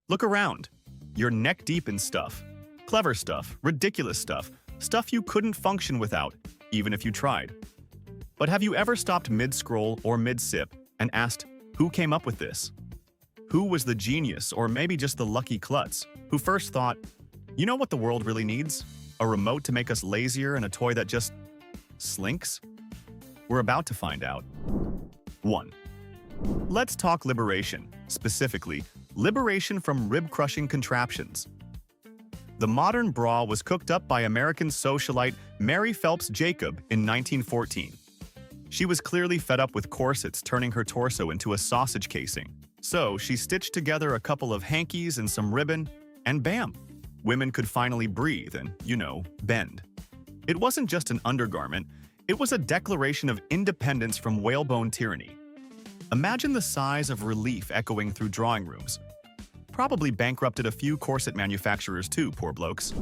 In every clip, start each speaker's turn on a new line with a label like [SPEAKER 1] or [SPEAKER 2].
[SPEAKER 1] Look around. You're neck deep in stuff. Clever stuff, ridiculous stuff, stuff you couldn't function without, even if you tried. But have you ever stopped mid-scroll or mid-sip and asked, who came up with this? Who was the genius, or maybe just the lucky klutz, who first thought, you know what the world really needs? A remote to make us lazier and a toy that just slinks? We're about to find out. 1. Let's talk liberation, specifically, liberation from rib-crushing contraptions. The modern bra was cooked up by American socialite Mary Phelps Jacob in 1914. She was clearly fed up with corsets turning her torso into a sausage casing, so she stitched together a couple of hankies and some ribbon, and bam! Women could finally breathe and, bend. It wasn't just an undergarment, it was a declaration of independence from whalebone tyranny. Imagine the sighs of relief echoing through drawing rooms. Probably bankrupted a few corset manufacturers too, poor blokes.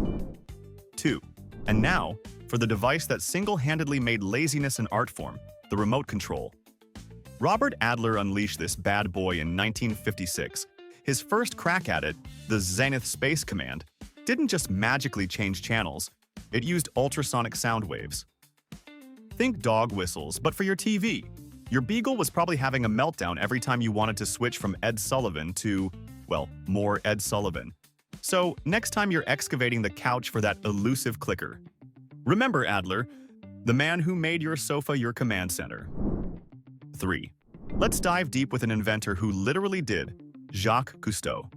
[SPEAKER 1] 2. And now, for the device that single-handedly made laziness an art form, the remote control. Robert Adler unleashed this bad boy in 1956. His first crack at it, the Zenith Space Command, didn't just magically change channels, it used ultrasonic sound waves. Think dog whistles, but for your TV. Your Beagle was probably having a meltdown every time you wanted to switch from Ed Sullivan to, well, more Ed Sullivan. So, next time you're excavating the couch for that elusive clicker, remember Adler, the man who made your sofa your command center. 3. Let's dive deep with an inventor who literally did, Jacques Cousteau.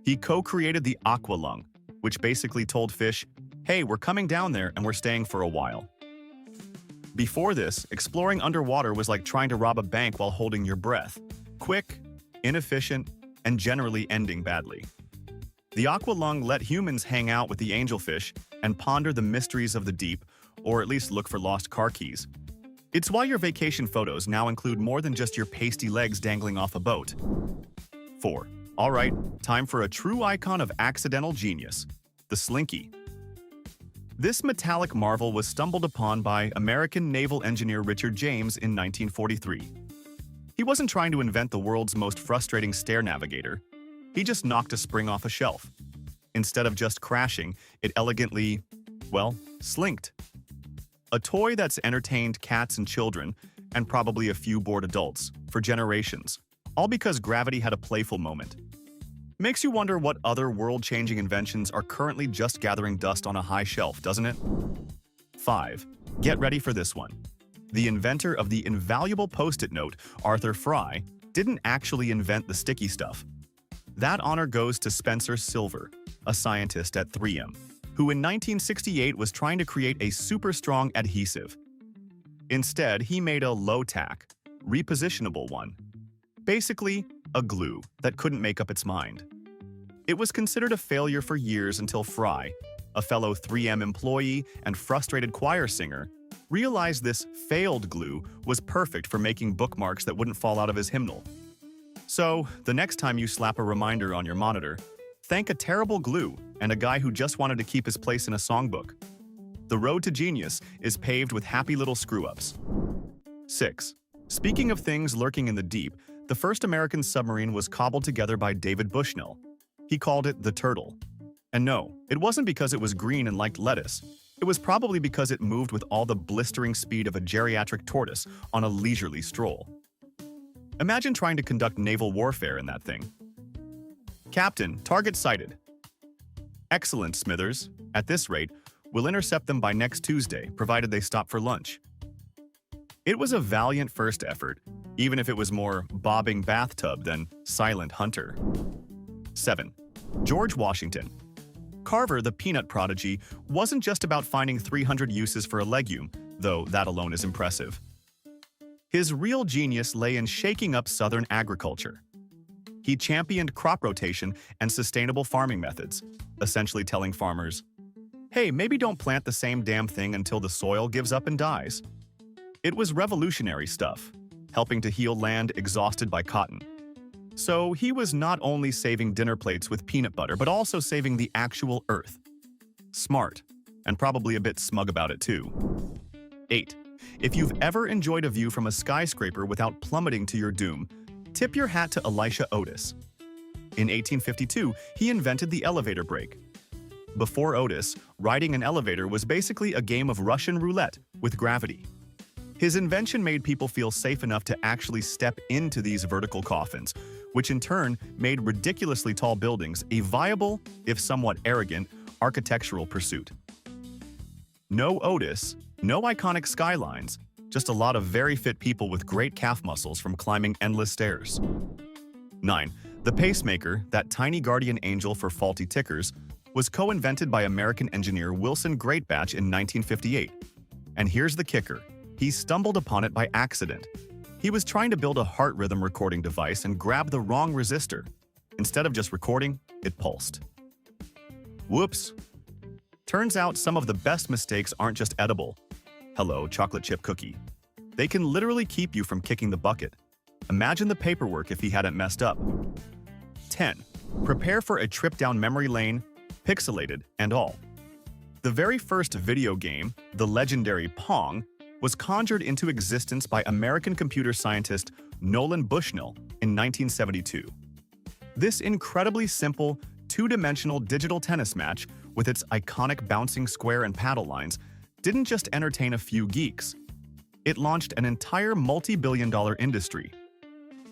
[SPEAKER 1] He co-created the aqua lung, which basically told fish, hey, we're coming down there and we're staying for a while. Before this, exploring underwater was like trying to rob a bank while holding your breath. Quick, inefficient, and generally ending badly. The aqua lung let humans hang out with the angelfish and ponder the mysteries of the deep, or at least look for lost car keys. It's why your vacation photos now include more than just your pasty legs dangling off a boat. 4. Alright, time for a true icon of accidental genius, the Slinky. This metallic marvel was stumbled upon by American naval engineer Richard James in 1943. He wasn't trying to invent the world's most frustrating stair navigator. He just knocked a spring off a shelf. Instead of just crashing, it elegantly, well, slinked. A toy that's entertained cats and children, and probably a few bored adults, for generations, all because gravity had a playful moment. Makes you wonder what other world-changing inventions are currently just gathering dust on a high shelf, doesn't it? 5. Get ready for this one. The inventor of the invaluable Post-it note, Arthur Fry, didn't actually invent the sticky stuff. That honor goes to Spencer Silver, a scientist at 3M, who in 1968 was trying to create a super strong adhesive. Instead, he made a low-tack, repositionable one. Basically, a glue that couldn't make up its mind. It was considered a failure for years until Fry, a fellow 3M employee and frustrated choir singer, realized this failed glue was perfect for making bookmarks that wouldn't fall out of his hymnal. So, the next time you slap a reminder on your monitor, thank a terrible glue and a guy who just wanted to keep his place in a songbook. The road to genius is paved with happy little screw-ups. 6. Speaking of things lurking in the deep, the first American submarine was cobbled together by David Bushnell. He called it the Turtle. And no, it wasn't because it was green and liked lettuce. It was probably because it moved with all the blistering speed of a geriatric tortoise on a leisurely stroll. Imagine trying to conduct naval warfare in that thing. Captain, target sighted. Excellent, Smithers. At this rate, we'll intercept them by next Tuesday, provided they stop for lunch. It was a valiant first effort, even if it was more bobbing bathtub than silent hunter. 7. George Washington. Carver, the peanut prodigy, wasn't just about finding 300 uses for a legume, though that alone is impressive. His real genius lay in shaking up Southern agriculture. He championed crop rotation and sustainable farming methods, essentially telling farmers, hey, maybe don't plant the same damn thing until the soil gives up and dies. It was revolutionary stuff, helping to heal land exhausted by cotton. So he was not only saving dinner plates with peanut butter, but also saving the actual earth. Smart, and probably a bit smug about it too. 8. If you've ever enjoyed a view from a skyscraper without plummeting to your doom, tip your hat to Elisha Otis. In 1852, he invented the elevator brake. Before Otis, riding an elevator was basically a game of Russian roulette with gravity. His invention made people feel safe enough to actually step into these vertical coffins, which in turn made ridiculously tall buildings a viable, if somewhat arrogant, architectural pursuit. No Otis, no iconic skylines, just a lot of very fit people with great calf muscles from climbing endless stairs. 9. The pacemaker, that tiny guardian angel for faulty tickers, was co-invented by American engineer Wilson Greatbatch in 1958. And here's the kicker. He stumbled upon it by accident. He was trying to build a heart rhythm recording device and grabbed the wrong resistor. Instead of just recording, it pulsed. Whoops. Turns out some of the best mistakes aren't just edible. Hello, chocolate chip cookie. They can literally keep you from kicking the bucket. Imagine the paperwork if he hadn't messed up. 10. Prepare for a trip down memory lane, pixelated and all. The very first video game, the legendary Pong, was conjured into existence by American computer scientist Nolan Bushnell in 1972. This incredibly simple, two-dimensional digital tennis match with its iconic bouncing square and paddle lines didn't just entertain a few geeks. It launched an entire multi-billion-dollar industry.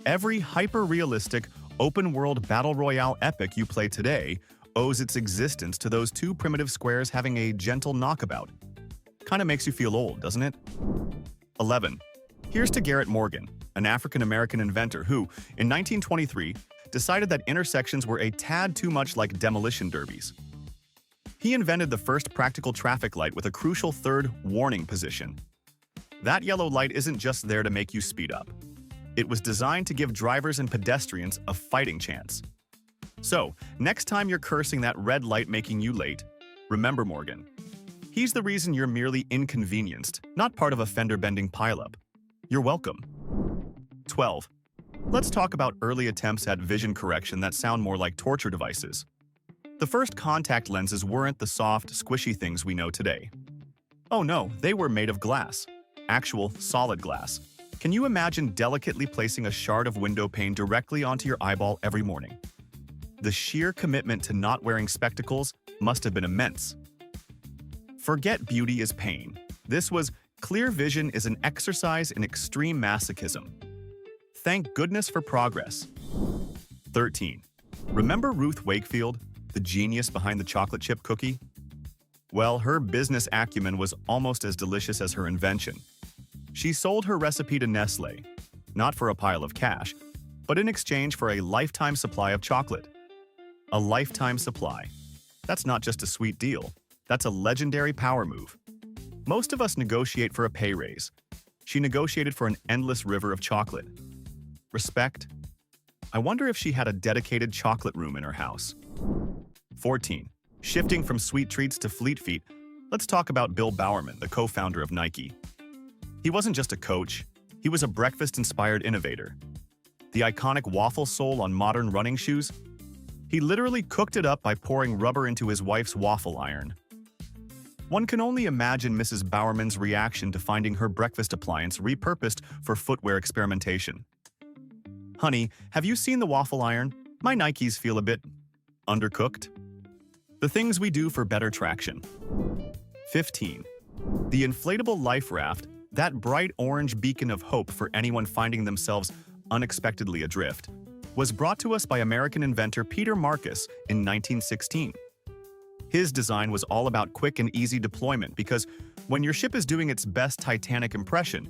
[SPEAKER 1] Every hyper-realistic, open-world battle royale epic you play today owes its existence to those two primitive squares having a gentle knockabout. Kinda makes you feel old, doesn't it? 11. Here's to Garrett Morgan, an African-American inventor who, in 1923, decided that intersections were a tad too much like demolition derbies. He invented the first practical traffic light with a crucial third warning position. That yellow light isn't just there to make you speed up. It was designed to give drivers and pedestrians a fighting chance. So, next time you're cursing that red light making you late, remember Morgan. He's the reason you're merely inconvenienced, not part of a fender-bending pileup. You're welcome. 12. Let's talk about early attempts at vision correction that sound more like torture devices. The first contact lenses weren't the soft, squishy things we know today. Oh no, they were made of glass. Actual, solid glass. Can you imagine delicately placing a shard of window pane directly onto your eyeball every morning? The sheer commitment to not wearing spectacles must have been immense. Forget beauty is pain. This was clear vision is an exercise in extreme masochism. Thank goodness for progress. 13. Remember Ruth Wakefield, the genius behind the chocolate chip cookie? Well, her business acumen was almost as delicious as her invention. She sold her recipe to Nestlé, not for a pile of cash, but in exchange for a lifetime supply of chocolate. A lifetime supply. That's not just a sweet deal. That's a legendary power move. Most of us negotiate for a pay raise. She negotiated for an endless river of chocolate. Respect? I wonder if she had a dedicated chocolate room in her house. 14. Shifting from sweet treats to fleet feet, let's talk about Bill Bowerman, the co-founder of Nike. He wasn't just a coach, he was a breakfast-inspired innovator. The iconic waffle sole on modern running shoes? He literally cooked it up by pouring rubber into his wife's waffle iron. One can only imagine Mrs. Bowerman's reaction to finding her breakfast appliance repurposed for footwear experimentation. Honey, have you seen the waffle iron? My Nikes feel a bit undercooked. The things we do for better traction. 15. The inflatable life raft, that bright orange beacon of hope for anyone finding themselves unexpectedly adrift, was brought to us by American inventor Peter Marcus in 1916. His design was all about quick and easy deployment because when your ship is doing its best Titanic impression,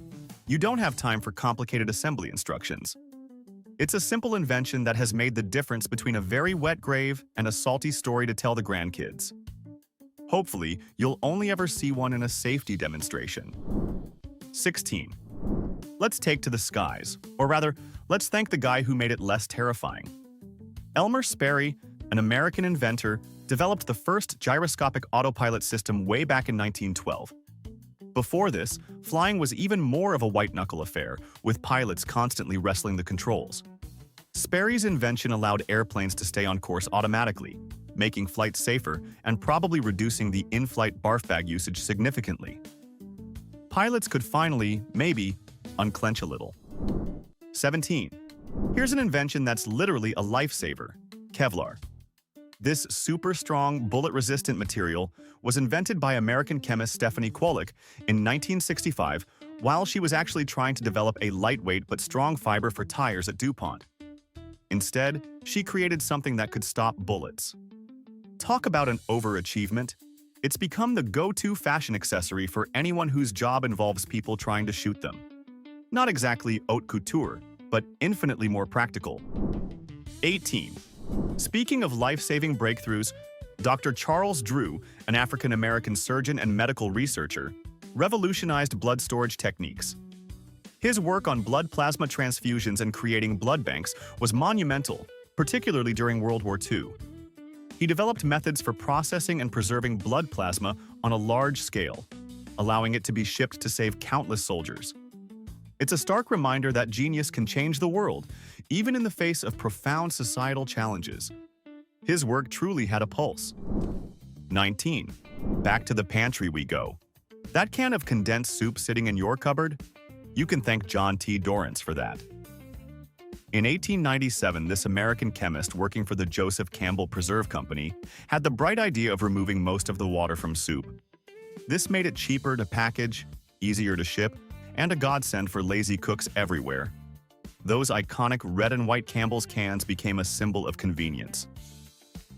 [SPEAKER 1] you don't have time for complicated assembly instructions. It's a simple invention that has made the difference between a very wet grave and a salty story to tell the grandkids. Hopefully, you'll only ever see one in a safety demonstration. 16. Let's take to the skies, or rather, let's thank the guy who made it less terrifying. Elmer Sperry, an American inventor, developed the first gyroscopic autopilot system way back in 1912. Before this, flying was even more of a white-knuckle affair, with pilots constantly wrestling the controls. Sperry's invention allowed airplanes to stay on course automatically, making flights safer and probably reducing the in-flight barf bag usage significantly. Pilots could finally, maybe, unclench a little. 17. Here's an invention that's literally a lifesaver. Kevlar. This super-strong, bullet-resistant material was invented by American chemist Stephanie Kwolek in 1965 while she was actually trying to develop a lightweight but strong fiber for tires at DuPont. Instead, she created something that could stop bullets. Talk about an overachievement. It's become the go-to fashion accessory for anyone whose job involves people trying to shoot them. Not exactly haute couture, but infinitely more practical. 18. Speaking of life-saving breakthroughs, Dr. Charles Drew, an African-American surgeon and medical researcher, revolutionized blood storage techniques. His work on blood plasma transfusions and creating blood banks was monumental, particularly during World War II. He developed methods for processing and preserving blood plasma on a large scale, allowing it to be shipped to save countless soldiers. It's a stark reminder that genius can change the world, even in the face of profound societal challenges. His work truly had a pulse. 19. Back to the pantry we go. That can of condensed soup sitting in your cupboard? You can thank John T. Dorrance for that. In 1897, this American chemist working for the Joseph Campbell Preserve Company had the bright idea of removing most of the water from soup. This made it cheaper to package, easier to ship, and a godsend for lazy cooks everywhere. Those iconic red and white Campbell's cans became a symbol of convenience.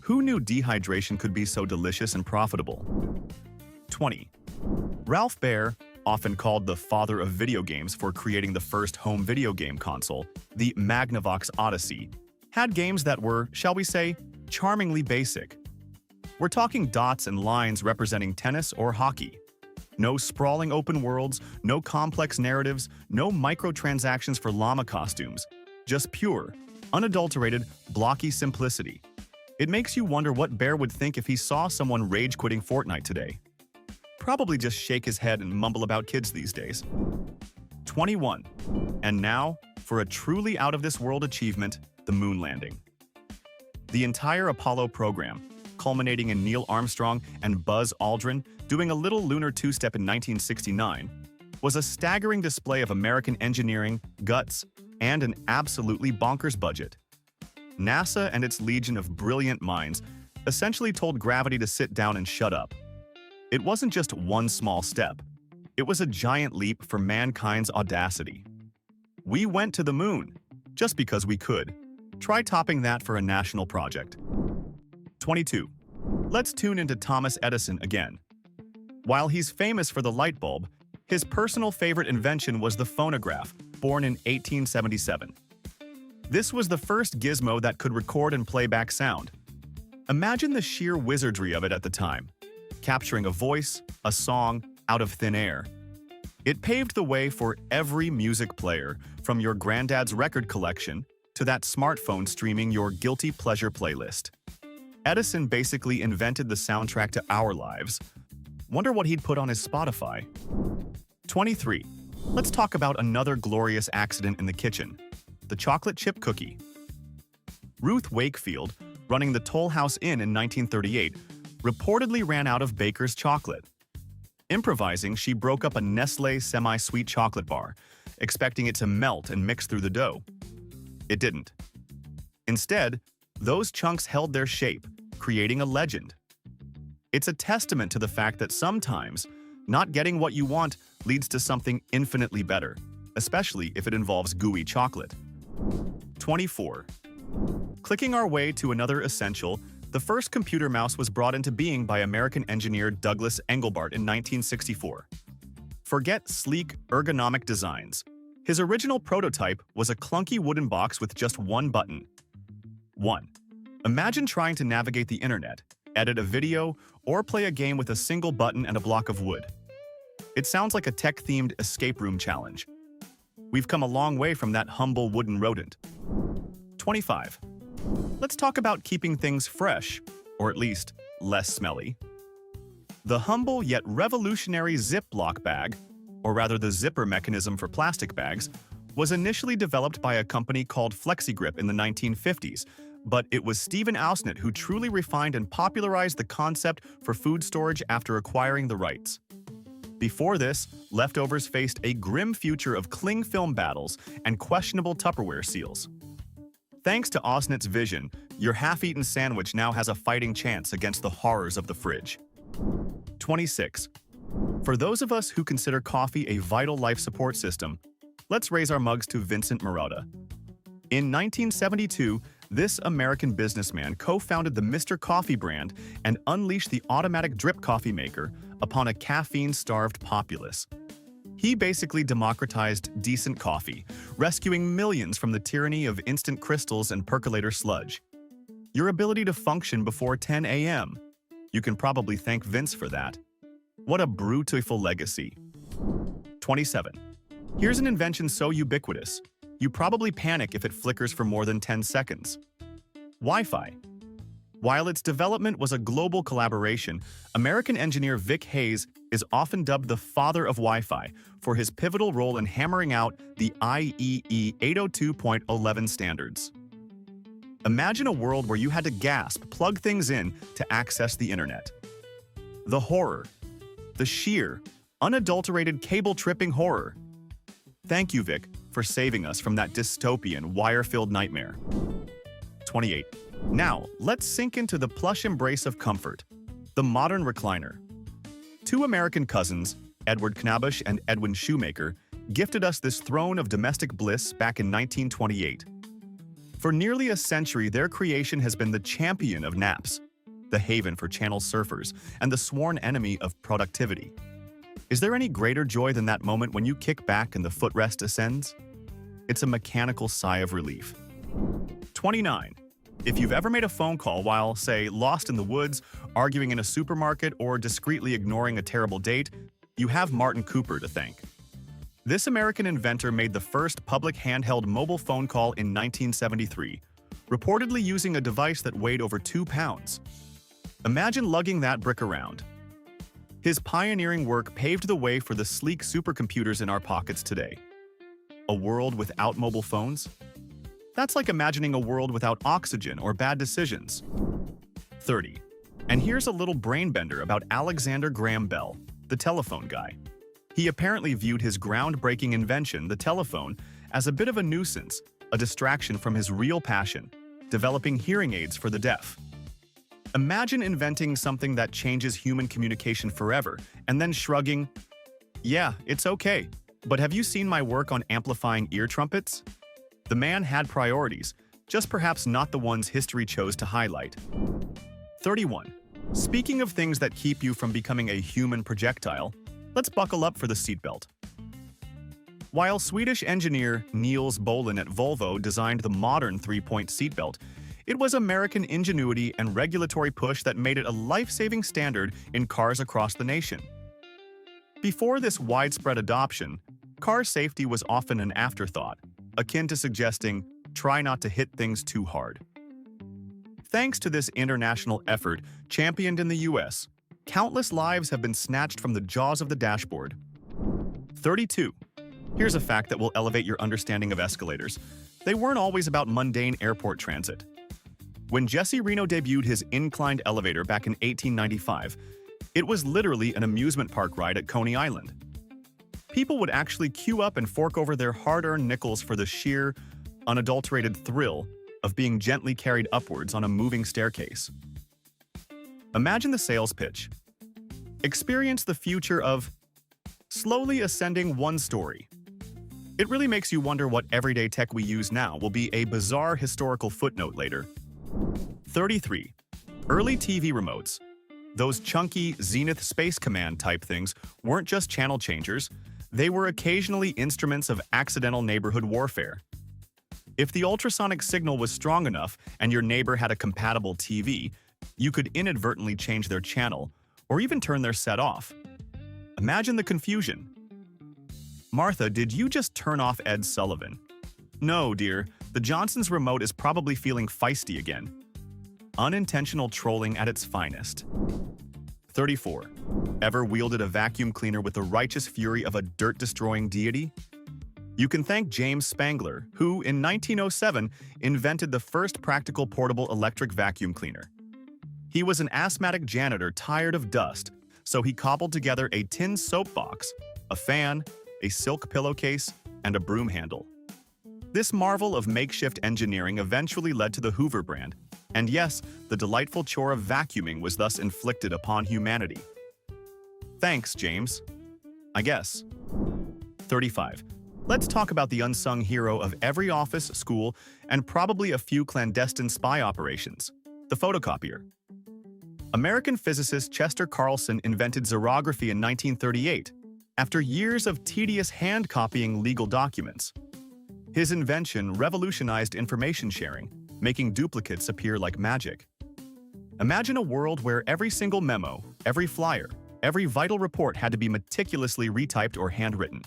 [SPEAKER 1] Who knew dehydration could be so delicious and profitable? 20. Ralph Baer, often called the father of video games for creating the first home video game console, the Magnavox Odyssey, had games that were, shall we say, charmingly basic. We're talking dots and lines representing tennis or hockey. No sprawling open worlds, no complex narratives, no microtransactions for llama costumes. Just pure, unadulterated, blocky simplicity. It makes you wonder what Bear would think if he saw someone rage-quitting Fortnite today. Probably just shake his head and mumble about kids these days. 21. And now, for a truly out-of-this-world achievement, the moon landing. The entire Apollo program, culminating in Neil Armstrong and Buzz Aldrin doing a little lunar two-step in 1969, was a staggering display of American engineering, guts, and an absolutely bonkers budget. NASA and its legion of brilliant minds essentially told gravity to sit down and shut up. It wasn't just one small step. It was a giant leap for mankind's audacity. We went to the moon, just because we could. Try topping that for a national project. 22. Let's tune into Thomas Edison again. While he's famous for the light bulb, his personal favorite invention was the phonograph, born in 1877. This was the first gizmo that could record and play back sound. Imagine the sheer wizardry of it at the time, capturing a voice, a song, out of thin air. It paved the way for every music player, from your granddad's record collection to that smartphone streaming your guilty pleasure playlist. Edison basically invented the soundtrack to our lives. Wonder what he'd put on his Spotify. 23. Let's talk about another glorious accident in the kitchen, the chocolate chip cookie. Ruth Wakefield, running the Toll House Inn in 1938, reportedly ran out of Baker's chocolate. Improvising, she broke up a Nestlé semi-sweet chocolate bar, expecting it to melt and mix through the dough. It didn't. Instead, those chunks held their shape, creating a legend. It's a testament to the fact that sometimes, not getting what you want leads to something infinitely better, especially if it involves gooey chocolate. 24. Clicking our way to another essential, the first computer mouse was brought into being by American engineer Douglas Engelbart in 1964. Forget sleek, ergonomic designs. His original prototype was a clunky wooden box with just one button. 1. Imagine trying to navigate the internet, edit a video, or play a game with a single button and a block of wood. It sounds like a tech-themed escape room challenge. We've come a long way from that humble wooden rodent. 25. Let's talk about keeping things fresh, or at least less smelly. The humble yet revolutionary Ziplock bag, or rather the zipper mechanism for plastic bags, was initially developed by a company called FlexiGrip in the 1950s, but it was Stephen Ausnet who truly refined and popularized the concept for food storage after acquiring the rights. Before this, leftovers faced a grim future of cling film battles and questionable Tupperware seals. Thanks to Osnit's vision, your half-eaten sandwich now has a fighting chance against the horrors of the fridge. 26. For those of us who consider coffee a vital life support system, let's raise our mugs to Vincent Marotta. In 1972, this American businessman co-founded the Mr. Coffee brand and unleashed the automatic drip coffee maker upon a caffeine-starved populace. He basically democratized decent coffee, rescuing millions from the tyranny of instant crystals and percolator sludge. Your ability to function before 10 a.m. You can probably thank Vince for that. What a beautiful legacy. 27. Here's an invention so ubiquitous, you probably panic if it flickers for more than 10 seconds. Wi-Fi. While its development was a global collaboration, American engineer Vic Hayes is often dubbed the father of Wi-Fi for his pivotal role in hammering out the IEEE 802.11 standards. Imagine a world where you had to gasp, plug things in to access the internet. The horror. The sheer, unadulterated cable-tripping horror. Thank you, Vic, for saving us from that dystopian, wire-filled nightmare. 28. Now, let's sink into the plush embrace of comfort. The modern recliner. Two American cousins, Edward Knabush and Edwin Shoemaker, gifted us this throne of domestic bliss back in 1928. For nearly a century, their creation has been the champion of naps, the haven for channel surfers, and the sworn enemy of productivity. Is there any greater joy than that moment when you kick back and the footrest ascends? It's a mechanical sigh of relief. 29. If you've ever made a phone call while, say, lost in the woods, arguing in a supermarket, or discreetly ignoring a terrible date, you have Martin Cooper to thank. This American inventor made the first public handheld mobile phone call in 1973, reportedly using a device that weighed over 2 pounds. Imagine lugging that brick around. His pioneering work paved the way for the sleek supercomputers in our pockets today. A world without mobile phones? That's like imagining a world without oxygen or bad decisions. 30. And here's a little brain bender about Alexander Graham Bell, the telephone guy. He apparently viewed his groundbreaking invention, the telephone, as a bit of a nuisance, a distraction from his real passion, developing hearing aids for the deaf. Imagine inventing something that changes human communication forever, and then shrugging, "Yeah, it's okay, but have you seen my work on amplifying ear trumpets?" The man had priorities, just perhaps not the ones history chose to highlight. 31. Speaking of things that keep you from becoming a human projectile, let's buckle up for the seatbelt. While Swedish engineer Niels Bolin at Volvo designed the modern 3-point seatbelt, it was American ingenuity and regulatory push that made it a life-saving standard in cars across the nation. Before this widespread adoption, car safety was often an afterthought, akin to suggesting, try not to hit things too hard. Thanks to this international effort, championed in the US, countless lives have been snatched from the jaws of the dashboard. 32. Here's a fact that will elevate your understanding of escalators. They weren't always about mundane airport transit. When Jesse Reno debuted his inclined elevator back in 1895, it was literally an amusement park ride at Coney Island. People would actually queue up and fork over their hard-earned nickels for the sheer, unadulterated thrill of being gently carried upwards on a moving staircase. Imagine the sales pitch. Experience the future of slowly ascending one story. It really makes you wonder what everyday tech we use now will be a bizarre historical footnote later. 33. Early TV remotes. Those chunky Zenith Space Command type things weren't just channel changers, they were occasionally instruments of accidental neighborhood warfare. If the ultrasonic signal was strong enough and your neighbor had a compatible TV, you could inadvertently change their channel or even turn their set off. Imagine the confusion. Martha, did you just turn off Ed Sullivan? No, dear, the Johnson's remote is probably feeling feisty again. Unintentional trolling at its finest. 34. Ever wielded a vacuum cleaner with the righteous fury of a dirt-destroying deity? You can thank James Spangler, who, in 1907, invented the first practical portable electric vacuum cleaner. He was an asthmatic janitor tired of dust, so he cobbled together a tin soapbox, a fan, a silk pillowcase, and a broom handle. This marvel of makeshift engineering eventually led to the Hoover brand, and yes, the delightful chore of vacuuming was thus inflicted upon humanity. Thanks, James. I guess. 35. Let's talk about the unsung hero of every office, school, and probably a few clandestine spy operations, the photocopier. American physicist Chester Carlson invented xerography in 1938, after years of tedious hand-copying legal documents. His invention revolutionized information sharing, making duplicates appear like magic. Imagine a world where every single memo, every flyer, every vital report had to be meticulously retyped or handwritten.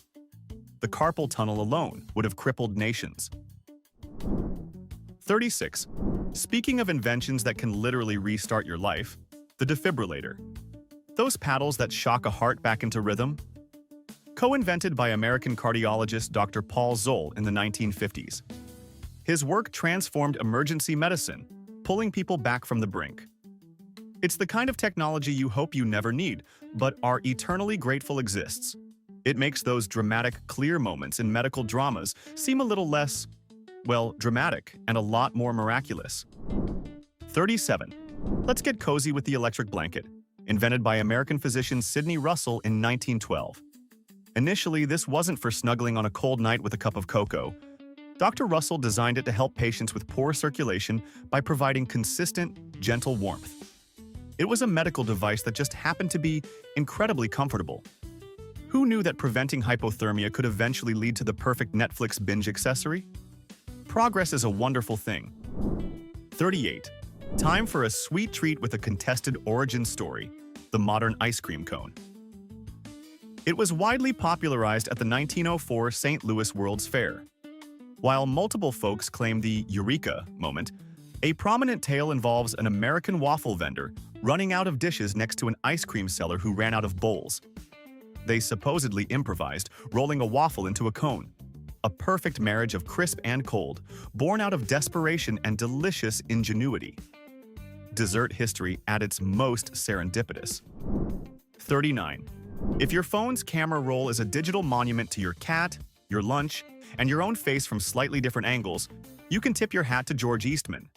[SPEAKER 1] The carpal tunnel alone would have crippled nations. 36. Speaking of inventions that can literally restart your life, the defibrillator. Those paddles that shock a heart back into rhythm? Co-invented by American cardiologist Dr. Paul Zoll in the 1950s. His work transformed emergency medicine, pulling people back from the brink. It's the kind of technology you hope you never need, but are eternally grateful exists. It makes those dramatic, clear moments in medical dramas seem a little less, well, dramatic and a lot more miraculous. 37. Let's get cozy with the electric blanket, invented by American physician Sidney Russell in 1912. Initially, this wasn't for snuggling on a cold night with a cup of cocoa. Dr. Russell designed it to help patients with poor circulation by providing consistent, gentle warmth. It was a medical device that just happened to be incredibly comfortable. Who knew that preventing hypothermia could eventually lead to the perfect Netflix binge accessory? Progress is a wonderful thing. 38. Time for a sweet treat with a contested origin story, the modern ice cream cone. It was widely popularized at the 1904 St. Louis World's Fair. While multiple folks claim the Eureka moment, a prominent tale involves an American waffle vendor running out of dishes next to an ice cream seller who ran out of bowls. They supposedly improvised, rolling a waffle into a cone. A perfect marriage of crisp and cold, born out of desperation and delicious ingenuity. Dessert history at its most serendipitous. 39. If your phone's camera roll is a digital monument to your cat, your lunch, and your own face from slightly different angles, you can tip your hat to George Eastman.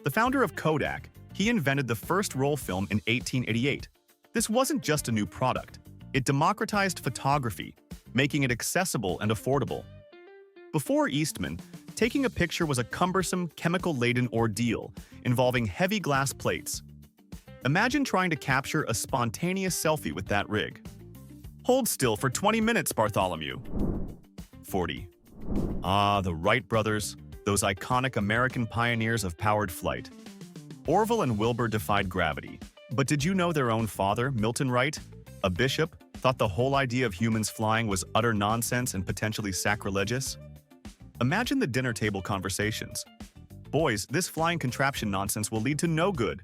[SPEAKER 1] The founder of Kodak, he invented the first roll film in 1888. This wasn't just a new product. It democratized photography, making it accessible and affordable. Before Eastman, taking a picture was a cumbersome, chemical-laden ordeal involving heavy glass plates. Imagine trying to capture a spontaneous selfie with that rig. Hold still for 20 minutes, Bartholomew. 40. Ah, the Wright brothers, those iconic American pioneers of powered flight. Orville and Wilbur defied gravity. But did you know their own father, Milton Wright, a bishop, thought the whole idea of humans flying was utter nonsense and potentially sacrilegious? Imagine the dinner table conversations. Boys, this flying contraption nonsense will lead to no good.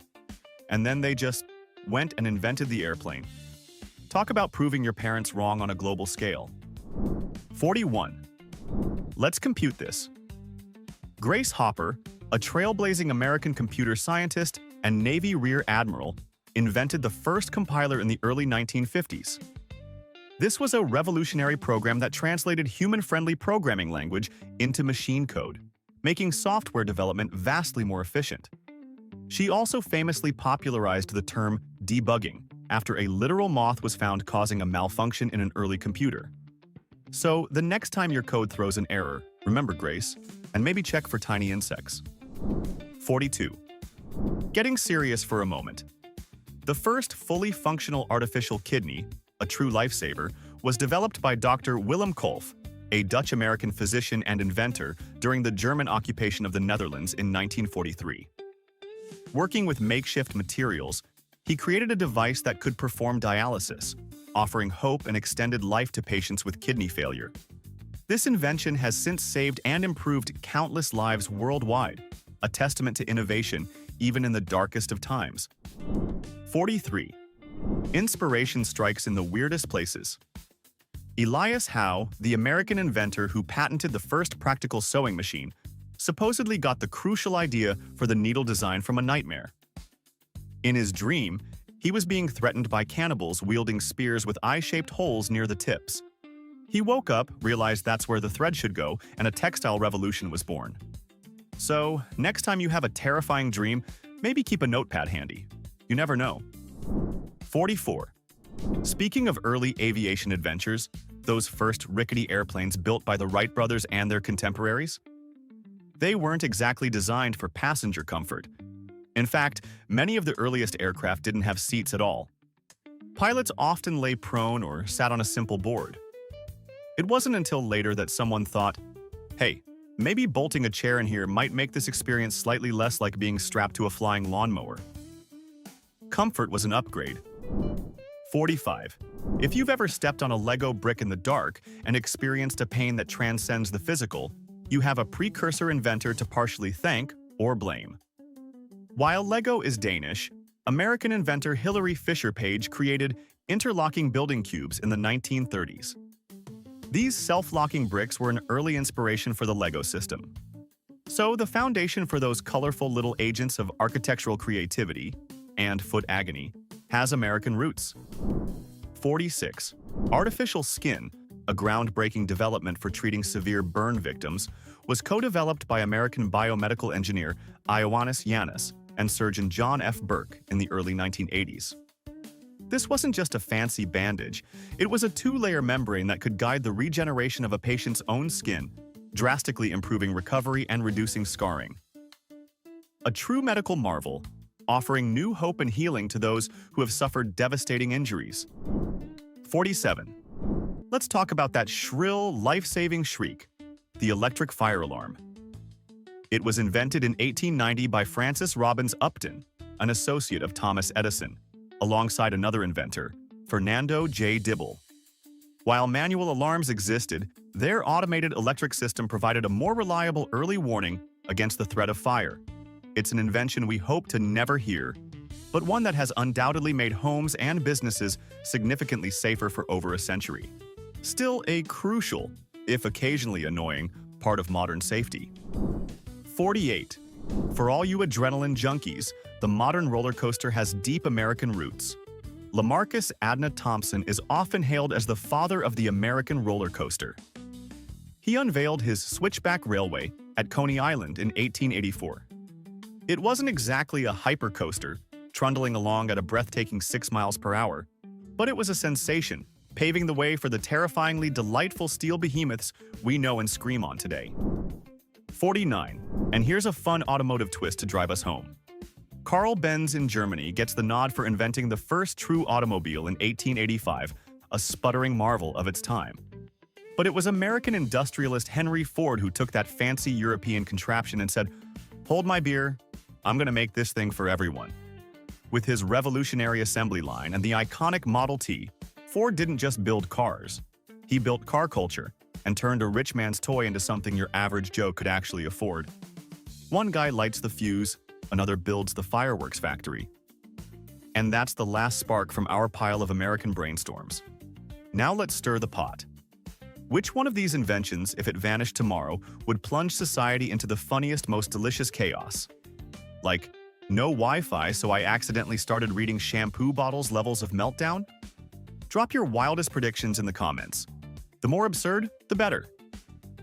[SPEAKER 1] And then they just went and invented the airplane. Talk about proving your parents wrong on a global scale. 41. Let's compute this. Grace Hopper, a trailblazing American computer scientist and Navy Rear Admiral, invented the first compiler in the early 1950s. This was a revolutionary program that translated human-friendly programming language into machine code, making software development vastly more efficient. She also famously popularized the term debugging after a literal moth was found causing a malfunction in an early computer. So, the next time your code throws an error, remember Grace, and maybe check for tiny insects. 42. Getting serious for a moment. The first fully functional artificial kidney, a true lifesaver, was developed by Dr. Willem Kolff, a Dutch-American physician and inventor during the German occupation of the Netherlands in 1943. Working with makeshift materials, he created a device that could perform dialysis, offering hope and extended life to patients with kidney failure. This invention has since saved and improved countless lives worldwide, a testament to innovation even in the darkest of times. 43. Inspiration strikes in the weirdest places. Elias Howe, the American inventor who patented the first practical sewing machine, supposedly got the crucial idea for the needle design from a nightmare. In his dream, he was being threatened by cannibals wielding spears with eye-shaped holes near the tips. He woke up, realized that's where the thread should go, and a textile revolution was born. So, next time you have a terrifying dream, maybe keep a notepad handy. You never know. 44. Speaking of early aviation adventures, those first rickety airplanes built by the Wright brothers and their contemporaries? They weren't exactly designed for passenger comfort. In fact, many of the earliest aircraft didn't have seats at all. Pilots often lay prone or sat on a simple board. It wasn't until later that someone thought, hey, maybe bolting a chair in here might make this experience slightly less like being strapped to a flying lawnmower. Comfort was an upgrade. 45. If you've ever stepped on a Lego brick in the dark and experienced a pain that transcends the physical, you have a precursor inventor to partially thank or blame. While Lego is Danish, American inventor Hilary Fisher Page created interlocking building cubes in the 1930s. These self-locking bricks were an early inspiration for the Lego system. So the foundation for those colorful little agents of architectural creativity and foot agony has American roots. 46. Artificial skin, a groundbreaking development for treating severe burn victims, was co-developed by American biomedical engineer Ioannis Yannis and surgeon John F. Burke in the early 1980s. This wasn't just a fancy bandage, it was a two-layer membrane that could guide the regeneration of a patient's own skin, drastically improving recovery and reducing scarring. A true medical marvel, offering new hope and healing to those who have suffered devastating injuries. 47. Let's talk about that shrill, life-saving shriek, the electric fire alarm. It was invented in 1890 by Francis Robbins Upton, an associate of Thomas Edison, alongside another inventor, Fernando J. Dibble. While manual alarms existed, their automated electric system provided a more reliable early warning against the threat of fire. It's an invention we hope to never hear, but one that has undoubtedly made homes and businesses significantly safer for over a century. Still a crucial, if occasionally annoying, part of modern safety. 48. For all you adrenaline junkies, the modern roller coaster has deep American roots. Lamarcus Adna Thompson is often hailed as the father of the American roller coaster. He unveiled his Switchback Railway at Coney Island in 1884. It wasn't exactly a hypercoaster, trundling along at a breathtaking 6 miles per hour, but it was a sensation, paving the way for the terrifyingly delightful steel behemoths we know and scream on today. 49. And here's a fun automotive twist to drive us home. Carl Benz in Germany gets the nod for inventing the first true automobile in 1885, a sputtering marvel of its time. But it was American industrialist Henry Ford who took that fancy European contraption and said, "Hold my beer, I'm gonna make this thing for everyone." With his revolutionary assembly line and the iconic Model T, Ford didn't just build cars. He built car culture and turned a rich man's toy into something your average Joe could actually afford. One guy lights the fuse, another builds the fireworks factory. And that's the last spark from our pile of American brainstorms. Now let's stir the pot. Which one of these inventions, if it vanished tomorrow, would plunge society into the funniest, most delicious chaos? Like, no Wi-Fi, so I accidentally started reading shampoo bottles levels of meltdown? Drop your wildest predictions in the comments. The more absurd, the better.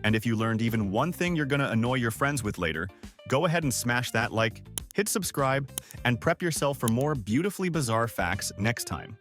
[SPEAKER 1] And if you learned even one thing you're gonna annoy your friends with later, go ahead and smash that like, hit subscribe, and prep yourself for more beautifully bizarre facts next time.